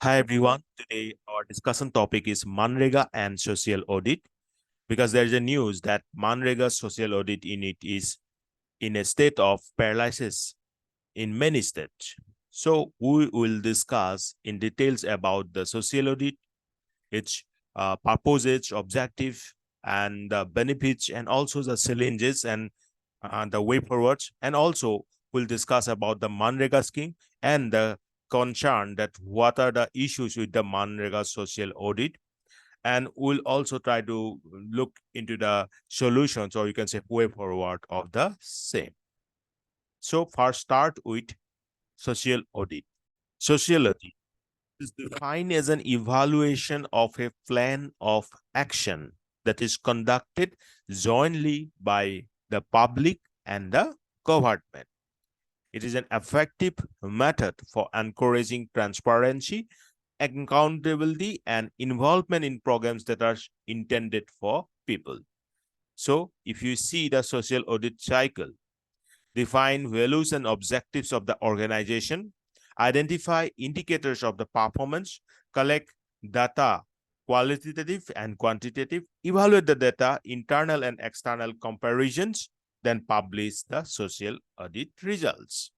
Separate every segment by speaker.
Speaker 1: Hi everyone. Today our discussion topic is MGNREGA and social audit because there is a news that MGNREGA social audit unit is in a state of paralysis in many states. So we will discuss in details about the social audit, its purpose, its objective, and the benefits, and also the challenges and the way forward. And also we'll discuss about the MGNREGA scheme and the concern that what are the issues with the MGNREGA social audit. And we'll also try to look into the solutions, or you can say way forward of the same. So first start with social audit. Social audit is defined as an evaluation of a plan of action that is conducted jointly by the public and the government. It is an effective method for encouraging transparency, accountability, and involvement in programs that are intended for people. So, if you see the social audit cycle, define values and objectives of the organization, identify indicators of the performance, collect data, qualitative and quantitative, evaluate the data, internal and external comparisons, then publish the social audit results.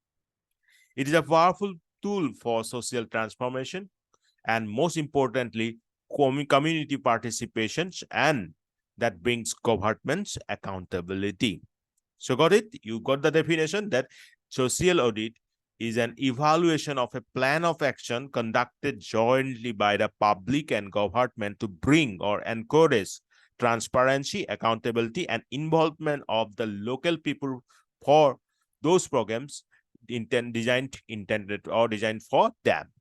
Speaker 1: It is a powerful tool for social transformation and, most importantly, community participation, and that brings government's accountability. So got it? You got the definition that social audit is an evaluation of a plan of action conducted jointly by the public and government to bring or encourage transparency, accountability, and involvement of the local people for those programs designed for them.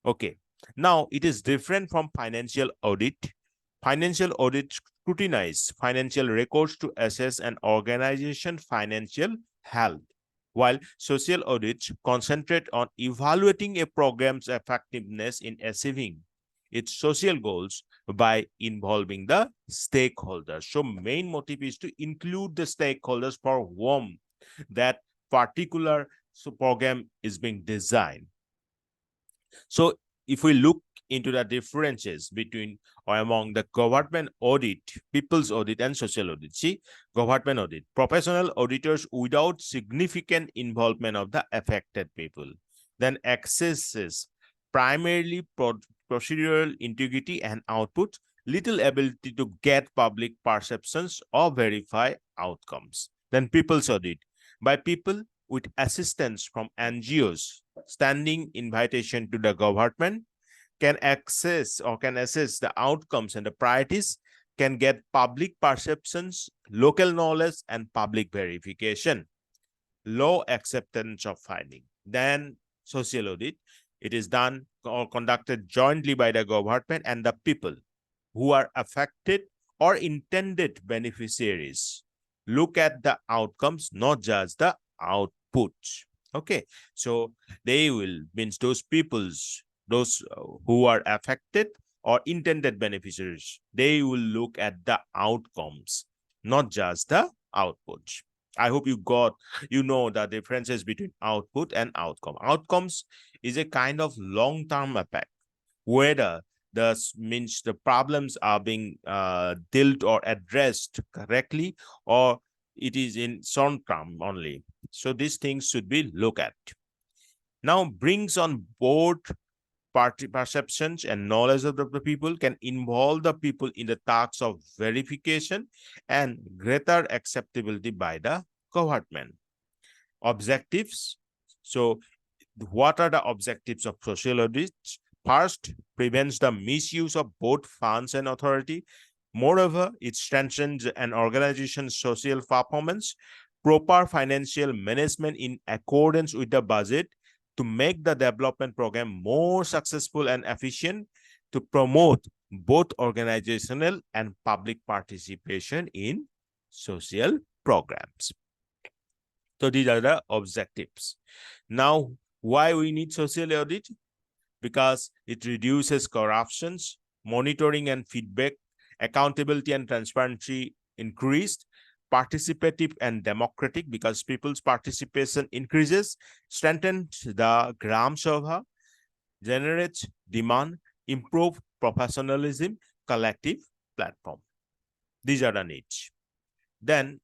Speaker 1: Okay. Now it is different from financial audit. Financial audit scrutinize financial records to assess an organization's financial health, while social audits concentrate on evaluating a program's effectiveness in achieving its social goals by involving the stakeholders. So main motive is to include the stakeholders for whom that particular program is being designed. So if we look into the differences between or among the government audit, people's audit, and social audit. See, government audit, professional auditors without significant involvement of the affected people. Then accesses primarily procedural integrity and output, little ability to get public perceptions or verify outcomes. Then people's audit, by people with assistance from NGOs, standing invitation to the government, can access or can assess the outcomes and the priorities, can get public perceptions, local knowledge, and public verification. Low acceptance of finding. Then social audit, it is done or conducted jointly by the government and the people who are affected or intended beneficiaries. Look at the outcomes, not just the output. Okay, so they will means those peoples, those who are affected or intended beneficiaries, they will look at the outcomes, not just the output. I hope you know the differences between output and outcome. Outcomes is a kind of long-term effect, whether the problems are being dealt or addressed correctly, or it is in short term only. So these things should be looked at. Now brings on board party perceptions and knowledge of the people, can involve the people in the tasks of verification and greater acceptability by the government. Objectives. So what are the objectives of social audits? First, prevents the misuse of both funds and authority. Moreover, it strengthens an organization's social performance, proper financial management in accordance with the budget to make the development program more successful and efficient, to promote both organizational and public participation in social programs. So these are the objectives. Now, why we need social audit? Because it reduces corruptions, monitoring and feedback, accountability and transparency increased, participative and democratic because people's participation increases, strengthens the Gram Sabha, generates demand, improve professionalism, collective platform. These are the needs. Then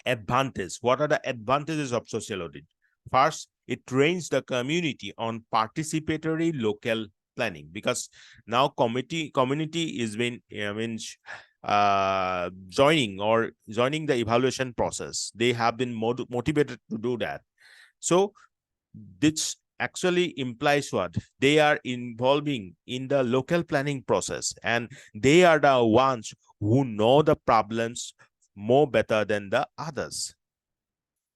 Speaker 1: advantage. What are the advantages of social audit? First, it trains the community on participatory local planning, because now community is been joining the evaluation process. They have been motivated to do that. So this actually implies what? They are involving in the local planning process, and they are the ones who know the problems more better than the others.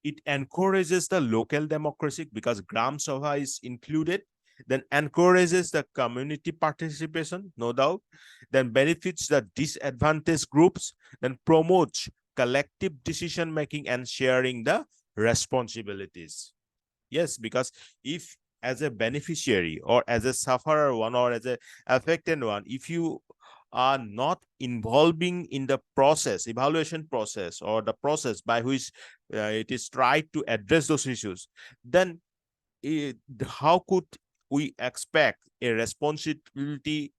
Speaker 1: It encourages the local democracy because Gram Sabha is included, then encourages the community participation, no doubt, then benefits the disadvantaged groups, then promotes collective decision making and sharing the responsibilities. Yes, because if as a beneficiary or as a sufferer one or as a affected one, if you are not involving in the process, evaluation process, or the process by which it is tried to address those issues, then how could we expect a responsibility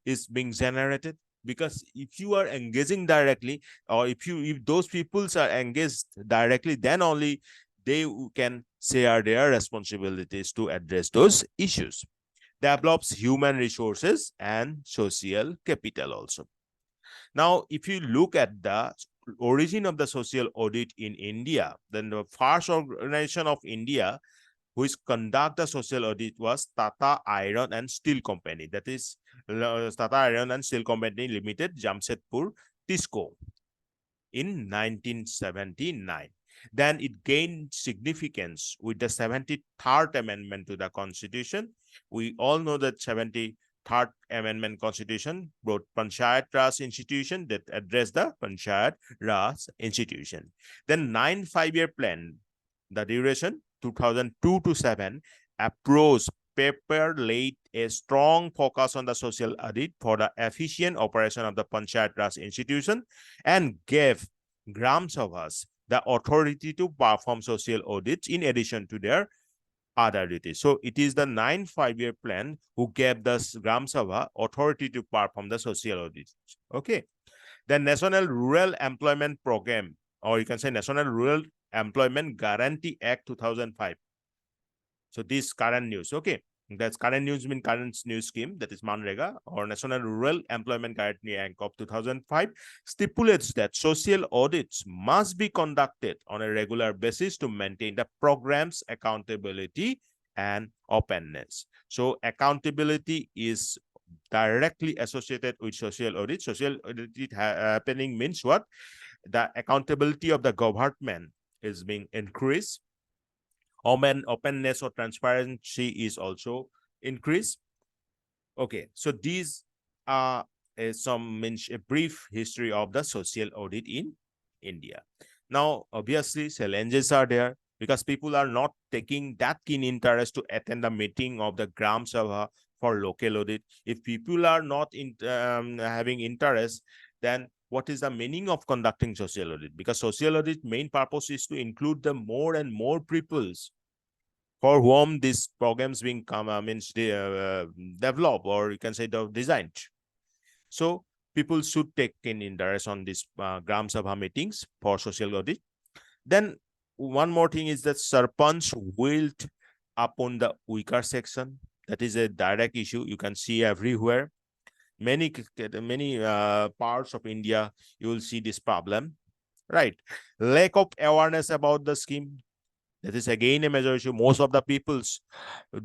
Speaker 1: is being generated? Because if you are engaging directly, or if those peoples are engaged directly, then only they can share their responsibilities to address those issues. Develops human resources and social capital also. Now, if you look at the origin of the social audit in India, then the first organization of India which conduct the social audit was Tata Iron and Steel Company. That is Tata Iron and Steel Company Limited, Jamshedpur, Tisco, in 1979. Then it gained significance with the 73rd Amendment to the Constitution. We all know that 73rd Amendment Constitution brought Panchayat Raj institution that addressed the Panchayat Raj institution. Then 9 5-year plan, the duration 2002 to 7, approach paper laid a strong focus on the social audit for the efficient operation of the Panchayat Raj institution and gave Gram Sabhas the authority to perform social audits in addition to their other duties. So it is the 9 5-year plan who gave the Gram Sabha authority to perform the social audits. Okay. The National Rural Employment Program, or you can say National Rural Employment Guarantee Act 2005. So this current news, okay. That's current news mean current news scheme, that is MGNREGA or National Rural Employment Guarantee Act of 2005 stipulates that social audits must be conducted on a regular basis to maintain the program's accountability and openness. So accountability is directly associated with social audit. Social audit happening means what? The accountability of the government is being increased. Openness or transparency is also increased. Okay, so these are a brief history of the social audit in India. Now, obviously, challenges are there because people are not taking that keen interest to attend the meeting of the Gram Sabha for local audit. If people are not having interest, then what is the meaning of conducting social audit? Because social audit main purpose is to include the more and more peoples for whom these programs being developed, or you can say designed. So people should take in interest on these Gram Sabha meetings for social audit. Then one more thing is that Sarpanch wilt upon the weaker section. That is a direct issue you can see everywhere. Many parts of India, you will see this problem, right? Lack of awareness about the scheme. That is again a major issue. Most of the peoples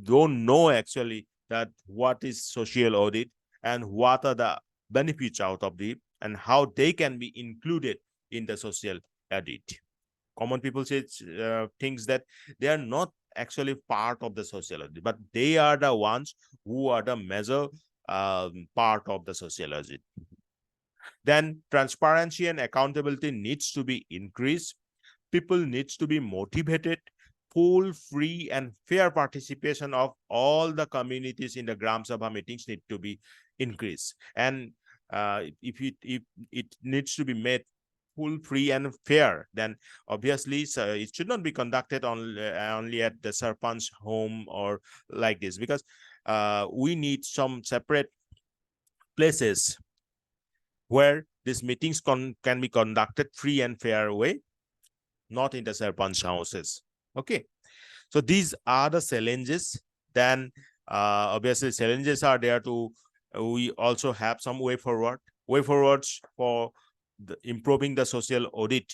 Speaker 1: don't know actually that what is social audit and what are the benefits out of it and how they can be included in the social audit. Common people say things that they are not actually part of the social audit, but they are the ones who are the major part of the social audit. Then transparency and accountability needs to be increased. People needs to be motivated. Full, free, and fair participation of all the communities in the Gram Sabha meetings need to be increased. And if it needs to be made full, free, and fair, then obviously it should not be conducted only at the Sarpanch home or like this, because we need some separate places where these meetings can be conducted free and fair way, not in the Sarpanch houses. Okay, so these are the challenges. Then obviously challenges are there to, we also have some way forwards for improving the social audit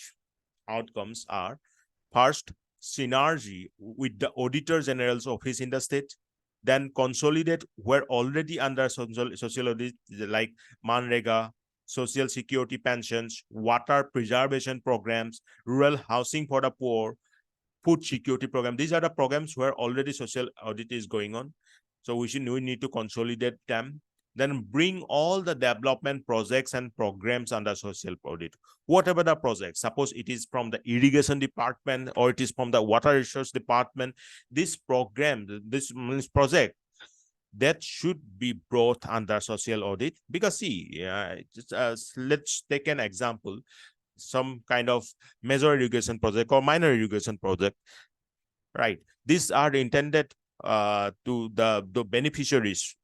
Speaker 1: outcomes are: first, synergy with the Auditor General's office in the state, then consolidate where already under social audit, like MGNREGA, social security pensions, water preservation programs, rural housing for the poor, food security program. These are the programs where already social audit is going on. So we need to consolidate them. Then bring all the development projects and programs under social audit. Whatever the project, suppose it is from the irrigation department or it is from the water resource department, this program, this project, that should be brought under social audit. Because see, let's take an example, some kind of major irrigation project or minor irrigation project, right? These are intended to the beneficiaries,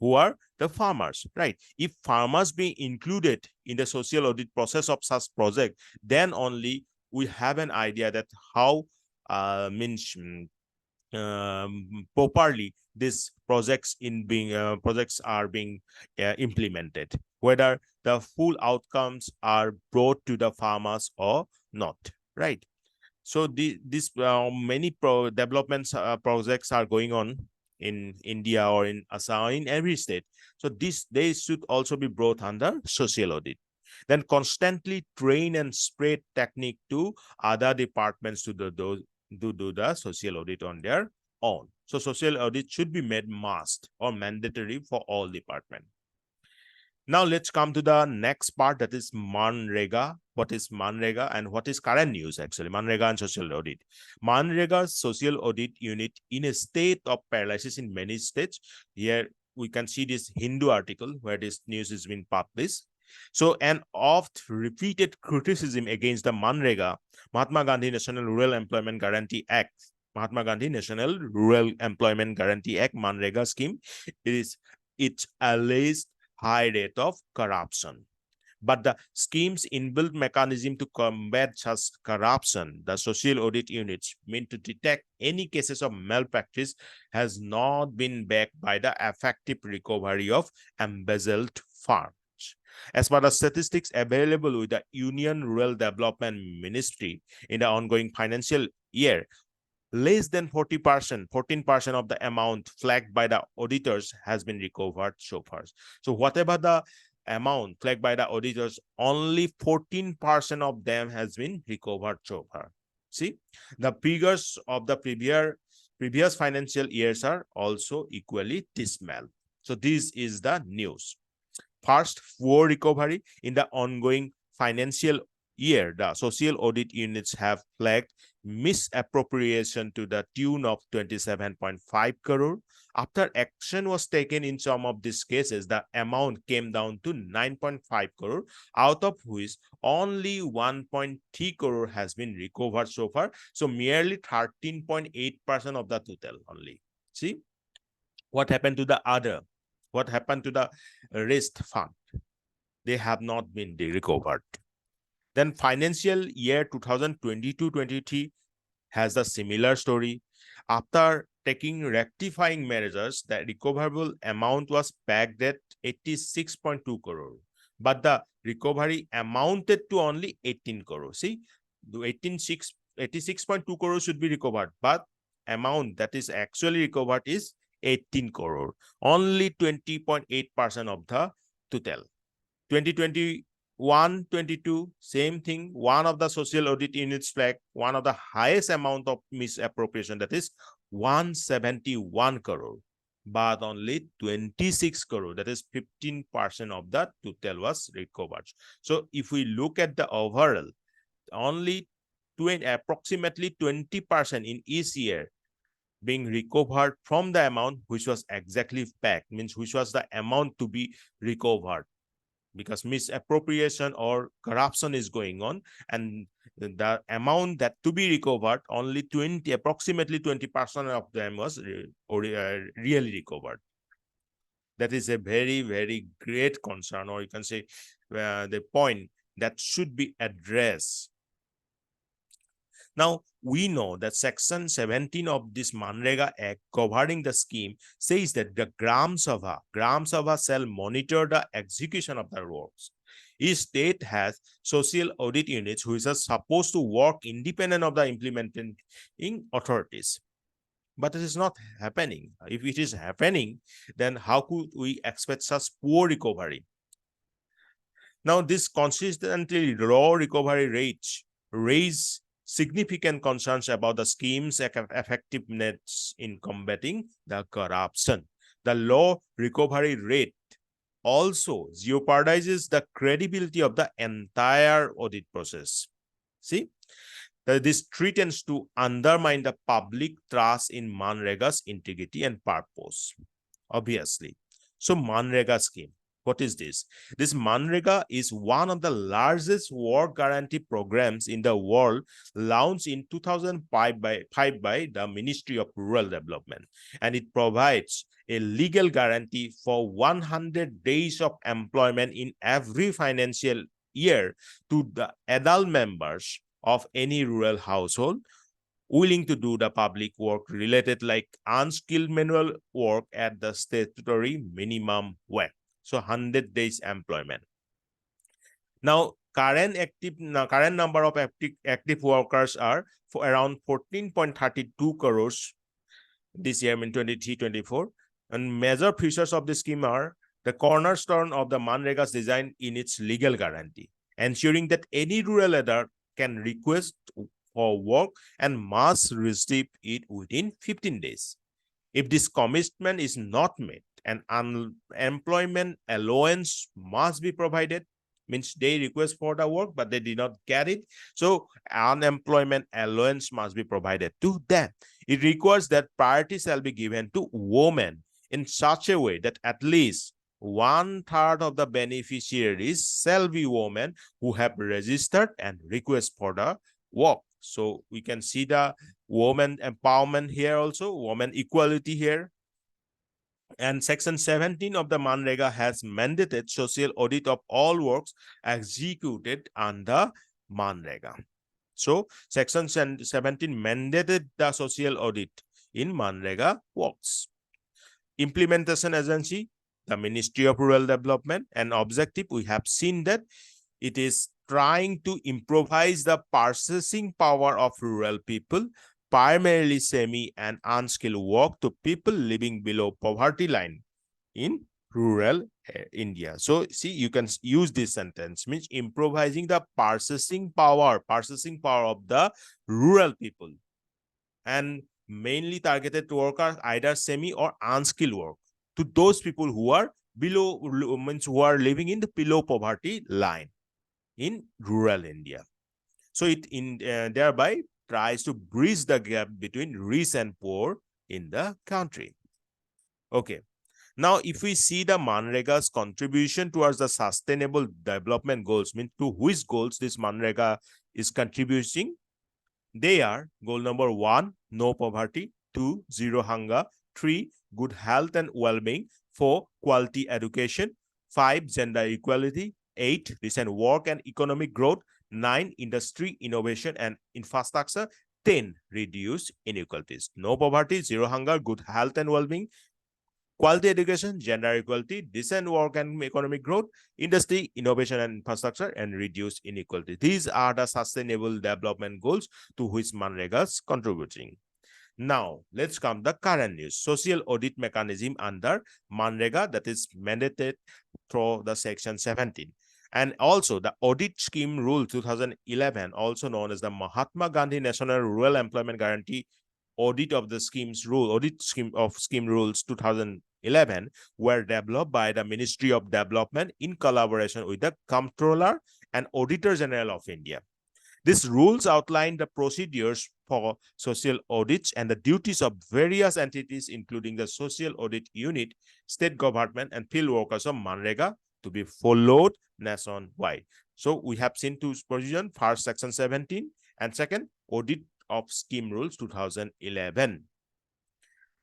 Speaker 1: who are the farmers, right? If farmers be included in the social audit process of such project, then only we have an idea that how properly these projects are being implemented, whether the full outcomes are brought to the farmers or not, right? So these many developments projects are going on in India or in Assam, in every state. So they should also be brought under social audit. Then constantly train and spread technique to other departments to do the social audit on their own. So social audit should be made must or mandatory for all departments. Now let's come to the next part, that is MGNREGA. What is MGNREGA and what is current news actually? MGNREGA and social audit. MGNREGA social audit unit in a state of paralysis in many states. Here we can see this Hindu article where this news has been published. So an oft repeated criticism against the MGNREGA, Mahatma Gandhi National Rural Employment Guarantee Act, Mahatma Gandhi National Rural Employment Guarantee Act, MGNREGA scheme, is its alleged high rate of corruption. But the scheme's inbuilt mechanism to combat such corruption, the social audit units meant to detect any cases of malpractice, has not been backed by the effective recovery of embezzled funds. As per the statistics available with the Union Rural Development Ministry in the ongoing financial year, less than 14% of the amount flagged by the auditors has been recovered so far. So whatever the amount flagged by the auditors, only 14% of them has been recovered so far. See, the figures of the previous financial years are also equally dismal. So this is the news. First, poor recovery in the ongoing financial year, the social audit units have flagged misappropriation to the tune of 27.5 crore. After action was taken in some of these cases, the amount came down to 9.5 crore, out of which only 1.3 crore has been recovered so far. So merely 13.8% of the total only. See, what happened to the other? What happened to the rest fund? They have not been recovered. Then financial year 2022-23 has a similar story. After taking rectifying measures, the recoverable amount was pegged at 86.2 crore. But the recovery amounted to only 18 crore. See, the 86.2 crore should be recovered, but amount that is actually recovered is 18 crore. Only 20.8% of the total. 2021-22, same thing. One of the social audit units flagged one of the highest amount of misappropriation, that is 171 crore, but only 26 crore, that is 15% of the total was recovered. So if we look at the overall, only approximately 20% in each year being recovered from the amount which was exactly pegged, means which was the amount to be recovered. because misappropriation or corruption is going on, and the amount that to be recovered, only approximately 20% of them was really recovered. That is a very, very great concern, or you can say the point that should be addressed. Now, we know that Section 17 of this MGNREGA Act governing the scheme says that the Gram Sabha shall monitor the execution of the works. Each state has social audit units which are supposed to work independent of the implementing authorities. But it is not happening. If it is happening, then how could we expect such poor recovery? Now, this consistently low recovery rates raise significant concerns about the scheme's effectiveness in combating the corruption. The low recovery rate also jeopardizes the credibility of the entire audit process. See, this threatens to undermine the public trust in MGNREGA's integrity and purpose, obviously. So MGNREGA scheme, what is this? This MGNREGA is one of the largest work guarantee programs in the world, launched in 2005 by the Ministry of Rural Development, and it provides a legal guarantee for 100 days of employment in every financial year to the adult members of any rural household willing to do the public work related like unskilled manual work at the statutory minimum wage. So 100 days employment. Now, current number of active workers are for around 14.32 crores this year in 23-24. And major features of the scheme are the cornerstone of the MGNREGA's design in its legal guarantee, ensuring that any rural adult can request for work and must receive it within 15 days. If this commitment is not met, an unemployment allowance must be provided. Means they request for the work, but they did not get it. So unemployment allowance must be provided to them. It requires that priority shall be given to women in such a way that at least 1/3 of the beneficiaries shall be women who have registered and request for the work. So we can see the woman empowerment here also, woman equality here. And Section 17 of the MGNREGA has mandated social audit of all works executed under MGNREGA. So Section 17 mandated the social audit in MGNREGA works. Implementation agency, the Ministry of Rural Development, and objective, we have seen that it is trying to improvise the purchasing power of rural people, primarily semi and unskilled work, to people living below poverty line in rural India. So see, you can use this sentence, means improvising the purchasing power of the rural people, and mainly targeted to workers either semi or unskilled work, to those people who are below, means who are living in the below poverty line in rural India. So it thereby tries to bridge the gap between rich and poor in the country. Okay. Now, if we see the MGNREGA's contribution towards the sustainable development goals, means to which goals this MGNREGA is contributing, they are: goal number 1, no poverty; 2, zero hunger; 3, good health and well-being; 4, quality education; 5, gender equality; 8, decent work and economic growth; 9, industry, innovation and infrastructure; 10, reduce inequalities. No poverty, zero hunger, good health and well-being, quality education, gender equality, decent work and economic growth, industry, innovation and infrastructure, and reduce inequality. These are the sustainable development goals to which MGNREGA is contributing. Now, let's come to the current news. Social audit mechanism under MGNREGA, that is mandated through the Section 17. And also the Audit Scheme Rule 2011, also known as the Mahatma Gandhi National Rural Employment Guarantee Audit of the Schemes Rule, Audit Scheme of Scheme Rules 2011, were developed by the Ministry of Development in collaboration with the Comptroller and Auditor General of India. These rules outline the procedures for social audits and the duties of various entities, including the Social Audit Unit, state government, and field workers of MGNREGA to be followed nationwide. So we have seen two provisions: first, Section 17, and second, Audit of Scheme Rules 2011.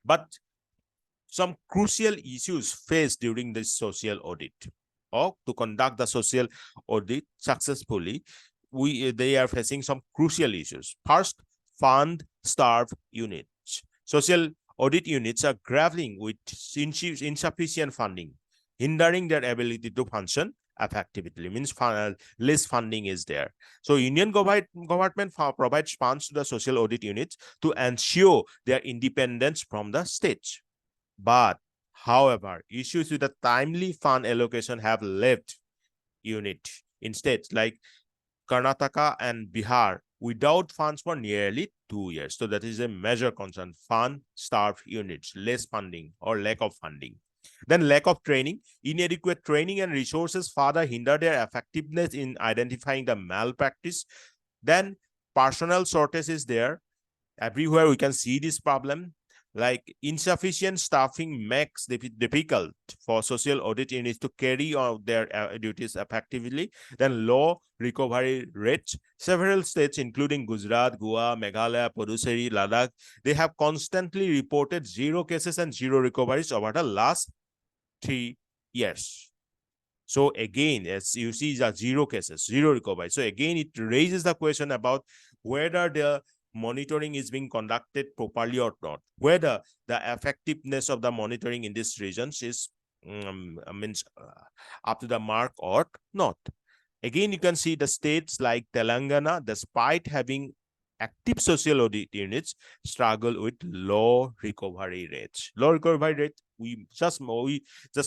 Speaker 1: But some crucial issues faced during this social audit, or to conduct the social audit successfully, they are facing some crucial issues. First, fund-starved units. Social audit units are grappling with insufficient funding, hindering their ability to function effectively. Means less funding is there. So Union government provides funds to the social audit units to ensure their independence from the state. But however, issues with the timely fund allocation have left unit in states like Karnataka and Bihar without funds for nearly 2 years. So that is a major concern. Fund-starved units, less funding or lack of funding. Then lack of training. Inadequate training and resources further hinder their effectiveness in identifying the malpractice. Then personnel shortage is there. Everywhere we can see this problem. Like insufficient staffing makes it difficult for social audit units to carry out their duties effectively. Then low recovery rates. Several states, including Gujarat, Goa, Meghalaya, Puducherry, Ladakh, they have constantly reported 0 cases and 0 recoveries over the last 3 years. So again, as you see, the 0 cases, 0 recovery. So again, it raises the question about whether the monitoring is being conducted properly or not, whether the effectiveness of the monitoring in these regions is up to the mark or not. Again, you can see the states like Telangana, despite having active social audit units, struggle with low recovery rates. Low recovery rate, we just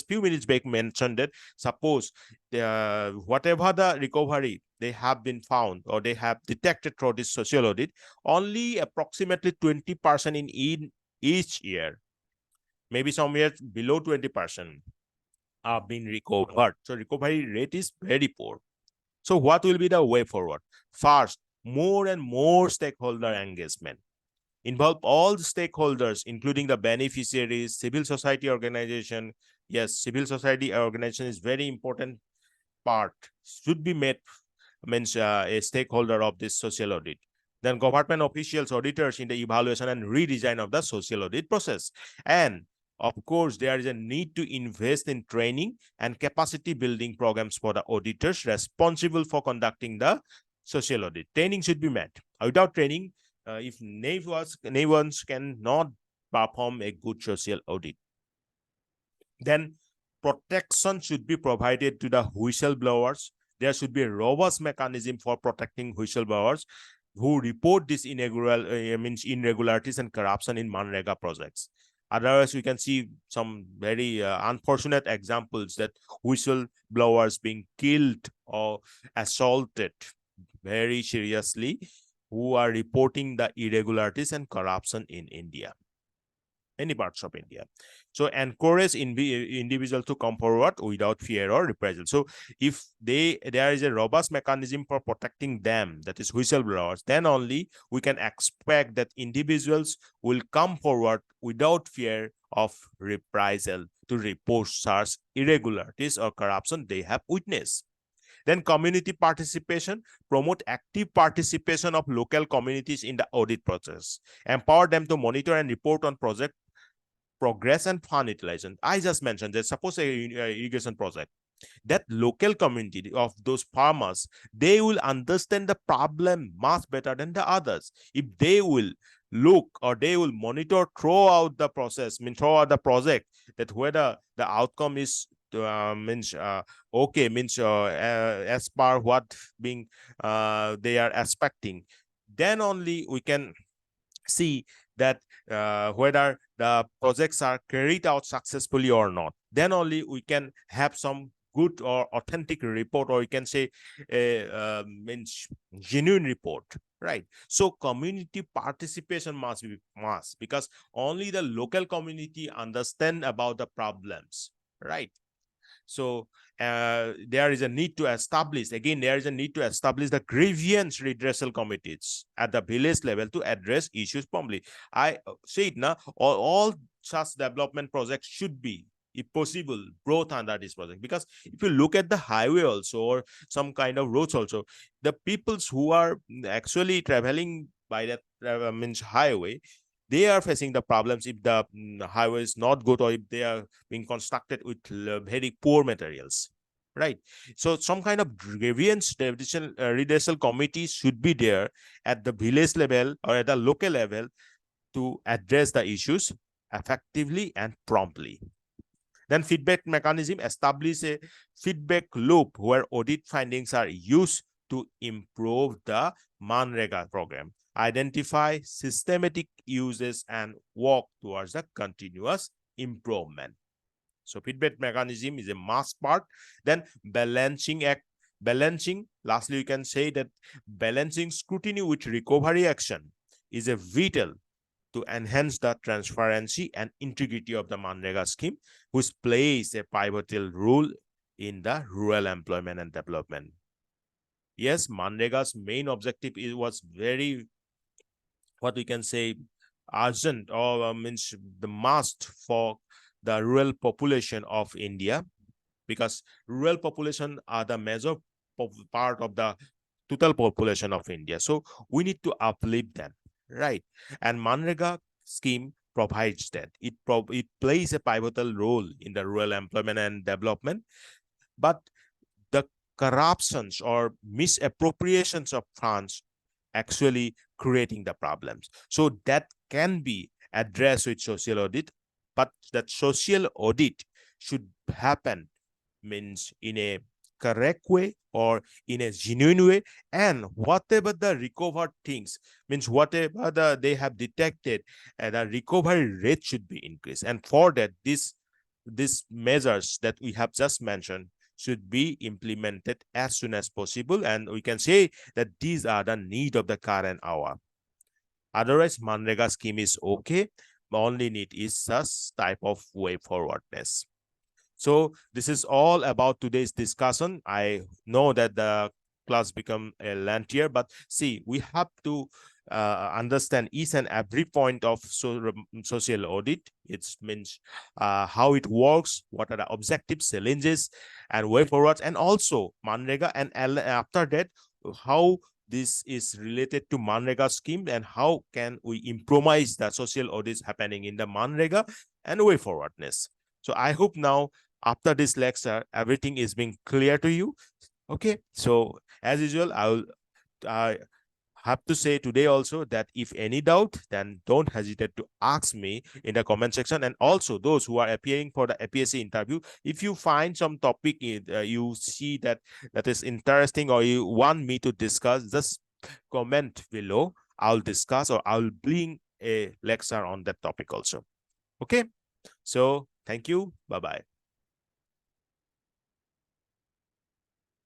Speaker 1: few minutes back mentioned that suppose whatever the recovery they have been found or they have detected through this social audit, only approximately 20% in each year, maybe some years below 20%, are being recovered. So recovery rate is very poor. So what will be the way forward? First, more and more stakeholder engagement. Involve all the stakeholders, including the beneficiaries, civil society organization. Yes, civil society organization is very important part, should be made, means a stakeholder of this social audit. Then government officials, auditors in the evaluation and redesign of the social audit process. And of course, there is a need to invest in training and capacity building programs for the auditors responsible for conducting the social audit. Training should be met. Without training, if neighbors cannot perform a good social audit. Then protection should be provided to the whistleblowers. There should be a robust mechanism for protecting whistleblowers who report these irregularities and corruption in MGNREGA projects. Otherwise, we can see some very unfortunate examples that whistleblowers being killed or assaulted very seriously who are reporting the irregularities and corruption in India, many parts of India. So encourage individuals to come forward without fear or reprisal. So if there is a robust mechanism for protecting them, that is whistleblowers, then only we can expect that individuals will come forward without fear of reprisal to report such irregularities or corruption they have witnessed. Then community participation, promote active participation of local communities in the audit process, empower them to monitor and report on project progress and fund utilization. I just mentioned that suppose a irrigation project, that local community of those farmers, they will understand the problem much better than the others. If they will look or they will monitor throughout the process, throughout the project, that whether the outcome is okay, as per what being they are expecting, then only we can see that whether the projects are carried out successfully or not. Then only we can have some good or authentic report, or you can say a genuine report, right? So community participation must be because only the local community understand about the problems, right? So there is a need to establish, again, there is a need to establish the grievance redressal committees at the village level to address issues promptly. I say it now, all such development projects should be if possible, brought under this project. Because if you look at the highway also, or some kind of roads also, the peoples who are actually traveling by that means highway, they are facing the problems if the highway is not good, or if they are being constructed with very poor materials, right? So some kind of grievance redressal committee should be there at the village level or at the local level to address the issues effectively and promptly. Then feedback mechanism, establish a feedback loop where audit findings are used to improve the MGNREGA program. Identify systematic uses and work towards the continuous improvement. So feedback mechanism is a must part. Then balancing, lastly, you can say that balancing scrutiny with recovery action is a vital to enhance the transparency and integrity of the MGNREGA scheme, which plays a pivotal role in the rural employment and development. Yes, MGNREGA's main objective was very, what we can say, urgent, or means the must for the rural population of India, because rural population are the major part of the total population of India. So we need to uplift them, right? And MGNREGA scheme provides that. It plays a pivotal role in the rural employment and development, but the corruptions or misappropriations of funds actually creating the problems. So that can be addressed with social audit, but that social audit should happen means in a correct way or in a genuine way, and whatever the recovered things means whatever they have detected, the recovery rate should be increased. And for that, these measures that we have just mentioned should be implemented as soon as possible, and we can say that these are the need of the current hour. Otherwise, MGNREGA scheme is okay. Only need is such type of way forwardness. So this is all about today's discussion. I know that the class become a lengthier, but see, we have to understand each and every point of social audit. It means how it works, what are the objectives, challenges, and way forward, and also MGNREGA, and after that, how this is related to MGNREGA scheme, and how can we improvise the social audits happening in the MGNREGA and way forwardness. So I hope now, after this lecture, everything is being clear to you. Okay, so as usual, I have to say today also that if any doubt, then don't hesitate to ask me in the comment section. And also those who are appearing for the APSC interview, if you find some topic you see that is interesting, or you want me to discuss, just comment below. I'll discuss, or I'll bring a lecture on that topic also. Okay, so thank you. Bye-bye.